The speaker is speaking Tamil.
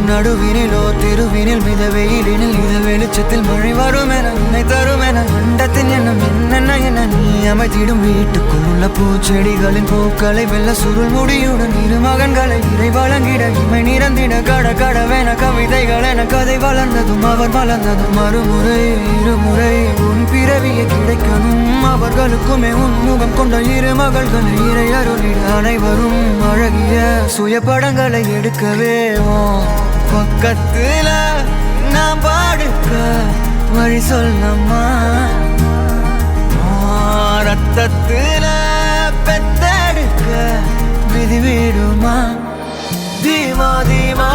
நடுவினிலோ தெருவினில் மித வெயிலினில் இத வெளிச்சத்தில் மழை வரும் என உன்னை தரும் என அண்டத்தின் எண்ணம் என்னென்ன என நீ அமைத்திடும் வீட்டுக்குள் உள்ள பூச்செடிகளின் பூக்களை வெல்ல சுருள் முடியுடன் இரு மகன்களை இறை வழங்கிட இமை நிறந்திட கட கடவென கவிதைகள் என கதை வளர்ந்ததும் அவர் வளர்ந்ததும் மறுமுறை இருமுறை உன் பிறவியை கிடைக்கணும் அவர்களுக்குமே உன் முகம் கொண்ட இரு மகள்களை இறை அருளிட அனைவரும் அழகிய சுய படங்களை எடுக்கவே பக்கத்துல நான் பாடுக்க வழி சொல்லம்மா ரத்தத்துல பெத்தெடுக்க விதி விடுமா தீமா தீமா